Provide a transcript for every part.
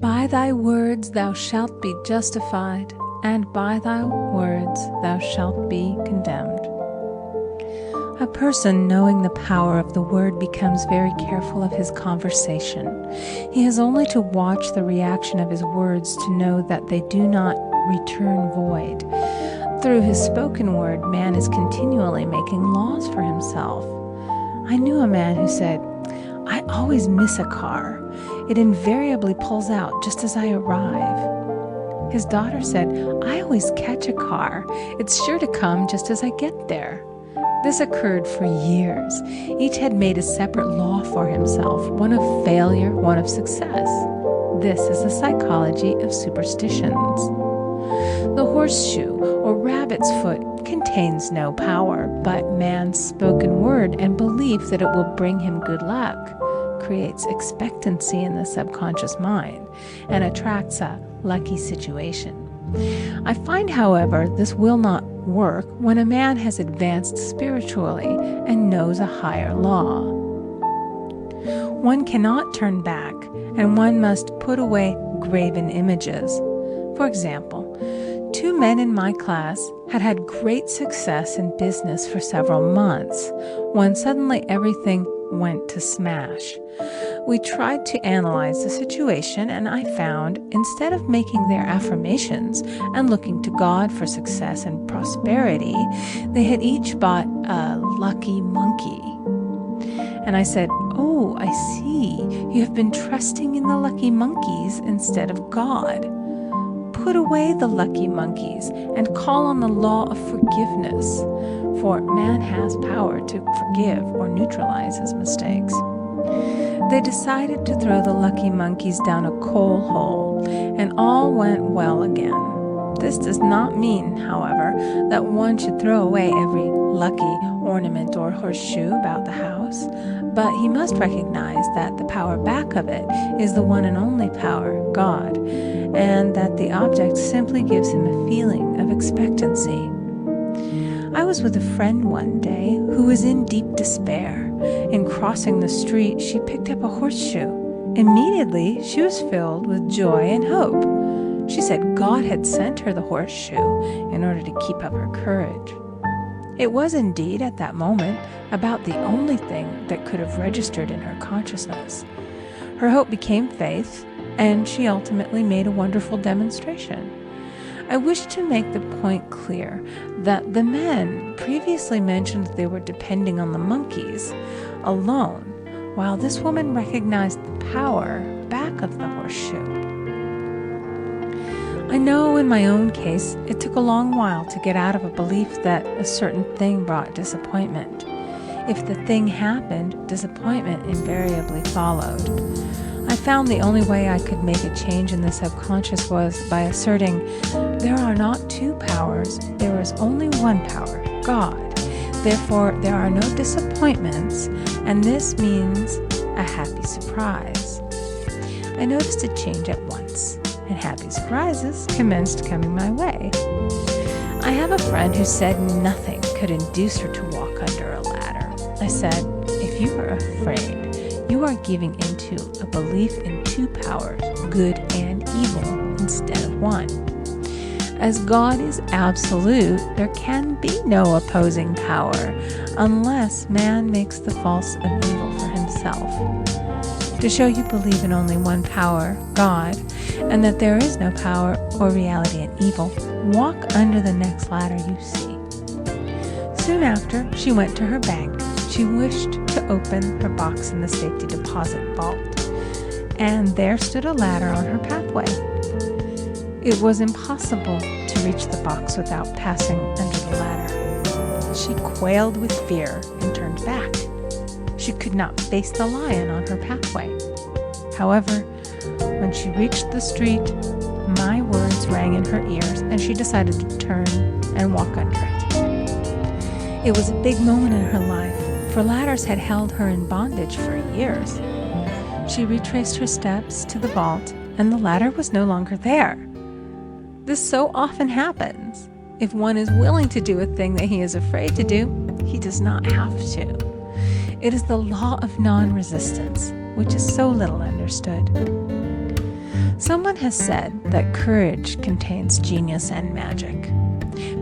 By thy words thou shalt be justified, and by thy words thou shalt be condemned. A person knowing the power of the word becomes very careful of his conversation. He has only to watch the reaction of his words to know that they do not return void. Through his spoken word, man is continually making laws for himself. I knew a man who said, "I always miss a car. It invariably pulls out just as I arrive." His daughter said, "I always catch a car. It's sure to come just as I get there." This occurred for years. Each had made a separate law for himself, one of failure, one of success. This is the psychology of superstitions. The horseshoe or rabbit's foot contains no power, but man's spoken word and belief that it will bring him good luck creates expectancy in the subconscious mind and attracts a lucky situation. I find, however, this will not work when a man has advanced spiritually and knows a higher law. One cannot turn back, and one must put away graven images. For example, 2 men in my class had had great success in business for several months, when suddenly everything went to smash. We tried to analyze the situation, and I found, instead of making their affirmations and looking to God for success and prosperity, they had each bought a lucky monkey. And I said, "Oh, I see. You have been trusting in the lucky monkeys instead of God. Put away the lucky monkeys and call on the law of forgiveness, for man has power to forgive or neutralize his mistakes." They decided to throw the lucky monkeys down a coal hole, and all went well again. This does not mean, however, that one should throw away every lucky ornament or horseshoe about the house, but he must recognize that the power back of it is the one and only power, God, and that the object simply gives him a feeling of expectancy. I was with a friend one day who was in deep despair. In crossing the street, she picked up a horseshoe. Immediately, she was filled with joy and hope. She said God had sent her the horseshoe in order to keep up her courage. It was indeed, at that moment, about the only thing that could have registered in her consciousness. Her hope became faith, and she ultimately made a wonderful demonstration. I wish to make the point clear that the men previously mentioned they were depending on the monkeys alone, while this woman recognized the power back of the horseshoe. I know in my own case it took a long while to get out of a belief that a certain thing brought disappointment. If the thing happened, disappointment invariably followed. I found the only way I could make a change in the subconscious was by asserting, there are not 2 powers, there is only one power, God. Therefore, there are no disappointments, and this means a happy surprise. I noticed a change at once, and happy surprises commenced coming my way. I have a friend who said nothing could induce her to walk under a ladder. I said, if you are afraid, you are giving into a belief in 2 powers, good and evil, instead of one. As God is absolute, there can be no opposing power unless man makes the false of evil for himself. To show you believe in only one power, God, and that there is no power or reality in evil, walk under the next ladder you see. Soon after, she went to her bank. She wished to open her box in the safety deposit vault, and there stood a ladder on her pathway. It was impossible to reach the box without passing under the ladder. She quailed with fear and turned back. She could not face the lion on her pathway. However, when she reached the street, my words rang in her ears, and she decided to turn and walk under it. It was a big moment in her life, for ladders had held her in bondage for years. She retraced her steps to the vault, and the ladder was no longer there. This so often happens. If one is willing to do a thing that he is afraid to do, he does not have to. It is the law of non-resistance, which is so little understood. Someone has said that courage contains genius and magic.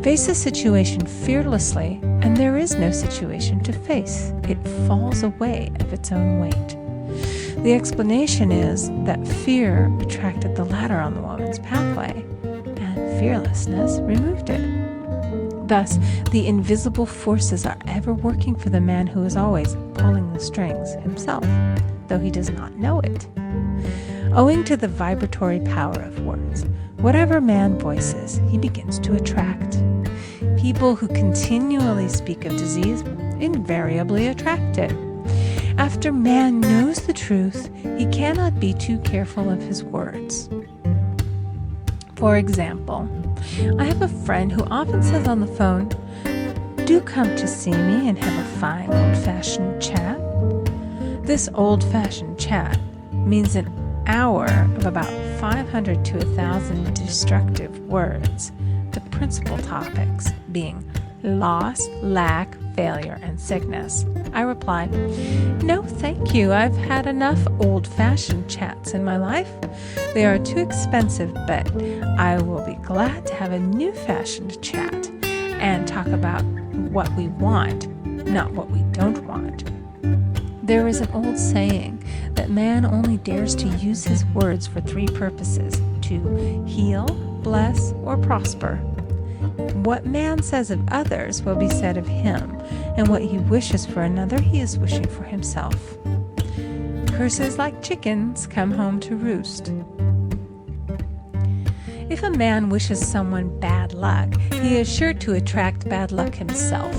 Face a situation fearlessly, and there is no situation to face. It falls away of its own weight. The explanation is that fear attracted the ladder on the woman's pathway, and fearlessness removed it. Thus, the invisible forces are ever working for the man who is always pulling the strings himself, though he does not know it. Owing to the vibratory power of words, whatever man voices, he begins to attract. People who continually speak of disease invariably attract it. After man knows the truth, he cannot be too careful of his words. For example, I have a friend who often says on the phone, "Do come to see me and have a fine old-fashioned chat." This old-fashioned chat means an hour of about 500 to 1,000 destructive words, the principal topics being loss, lack, failure, and sickness. I reply, "No, thank you. I've had enough old-fashioned chats in my life. They are too expensive, but I will be glad to have a new-fashioned chat and talk about what we want, not what we don't want." There is an old saying that man only dares to use his words for three purposes: to heal, bless, or prosper. What man says of others will be said of him, and what he wishes for another, he is wishing for himself. Curses like chickens come home to roost. If a man wishes someone bad luck, he is sure to attract bad luck himself.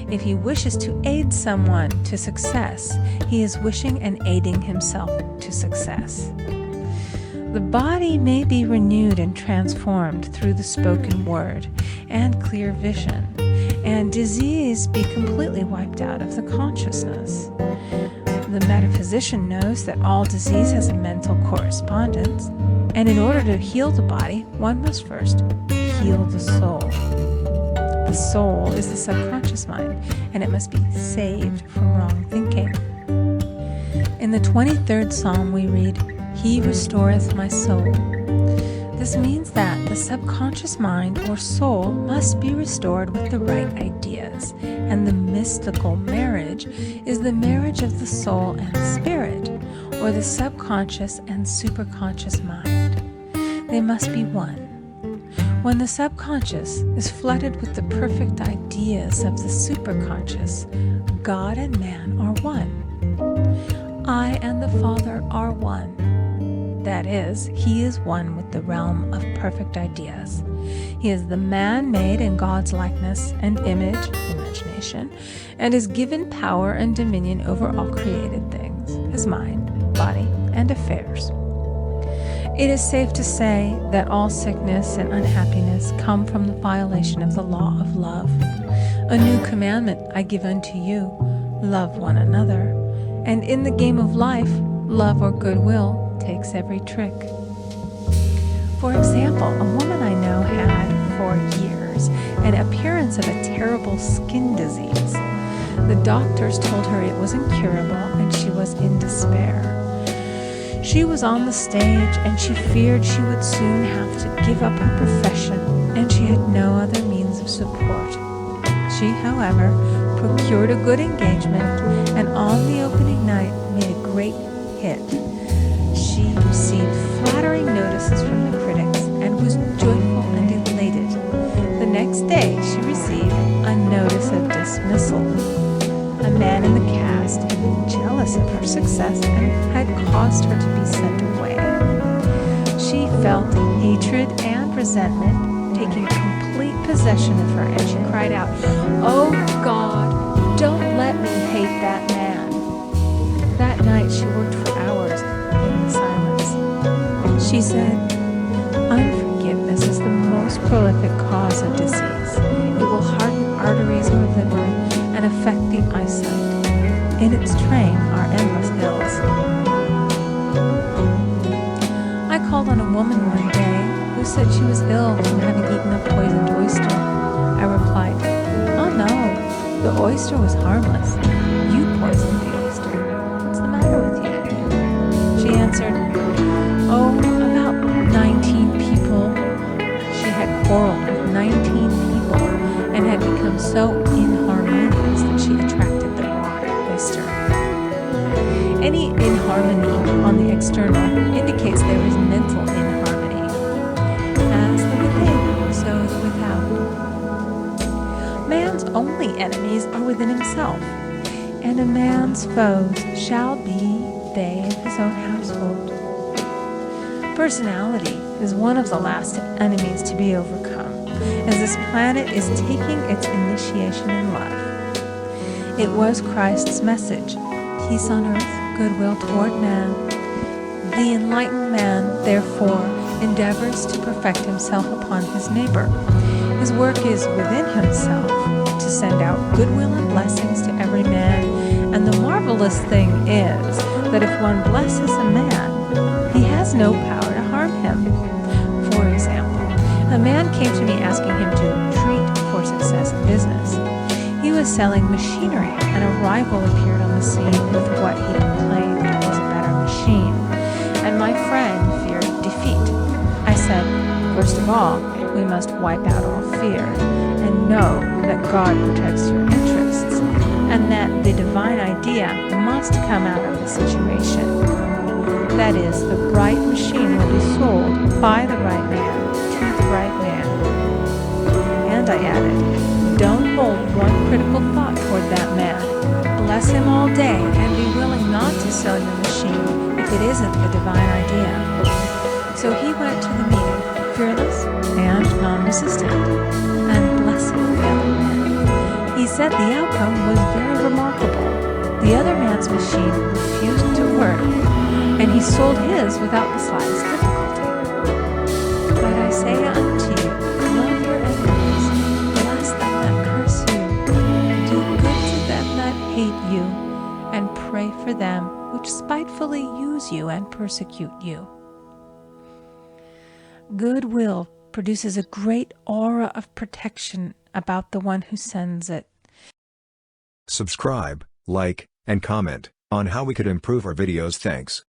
If he wishes to aid someone to success, he is wishing and aiding himself to success. The body may be renewed and transformed through the spoken word and clear vision, and disease be completely wiped out of the consciousness. The metaphysician knows that all disease has a mental correspondence, and in order to heal the body, one must first heal the soul. The soul is the subconscious mind, and it must be saved from wrong thinking. In the 23rd Psalm we read, "He restoreth my soul." This means that the subconscious mind or soul must be restored with the right ideas, and the mystical marriage is the marriage of the soul and spirit, or the subconscious and superconscious mind. They must be one. When the subconscious is flooded with the perfect ideas of the superconscious, God and man are one. I and the Father are one. That is, he is one with the realm of perfect ideas. He is the man made in God's likeness and image, imagination, and is given power and dominion over all created things, his mind, body, and affairs. It is safe to say that all sickness and unhappiness come from the violation of the law of love. A new commandment I give unto you, love one another. And in the game of life, love or goodwill takes every trick. For example, a woman I know had for years an appearance of a terrible skin disease. The doctors told her it was incurable and she was in despair. She was on the stage and she feared she would soon have to give up her profession, and she had no other means of support. She, however, procured a good engagement, and on the opening night made a great hit. She received flattering notices from the critics and was joyful and elated. The next day she received a notice of dismissal. A man in the cast had been jealous of her success and had caused her to be sent away. She felt hatred and resentment taking complete possession of her, and she cried out, "Oh God, don't let me hate that man." That night she worked for hours in silence. She said, "Unforgiveness is the most prolific cause of disease. It will harden arteries or liver and affect the eyesight. In its train are endless ills." I called on a woman one day who said she was ill from having eaten a poisoned oyster. I replied, "Oh no, the oyster was harmless. You poisoned the oyster. What's the matter with you?" She answered, "Oh, I've enemies are within himself, and a man's foes shall be they of his own household. Personality is one of the last enemies to be overcome, as this planet is taking its initiation in love. It was Christ's message, peace on earth, goodwill toward man. The enlightened man, therefore, endeavors to perfect himself upon his neighbor. His work is within himself, to send out goodwill and blessings to every man, and the marvelous thing is that if one blesses a man, he has no power to harm him. For example, a man came to me asking him to treat for success in business. He was selling machinery, and a rival appeared on the scene with what he complained was a better machine, and my friend feared defeat. I said, first of all, we must wipe out all fear, and know that God protects your interests, and that the divine idea must come out of the situation. That is, the right machine will be sold by the right man to the right man. And I added, don't hold one critical thought toward that man. Bless him all day and be willing not to sell your machine if it isn't the divine idea. So he went to the meeting, fearless and non-resistant, and blessed the other man. He said the outcome was very remarkable. The other man's machine refused to work, and he sold his without the slightest difficulty. But I say unto you, love your enemies, bless them that curse you, do good to them that hate you, and pray for them which spitefully use you and persecute you. Goodwill produces a great aura of protection about the one who sends it. Subscribe, like, and comment on how we could improve our videos. Thanks.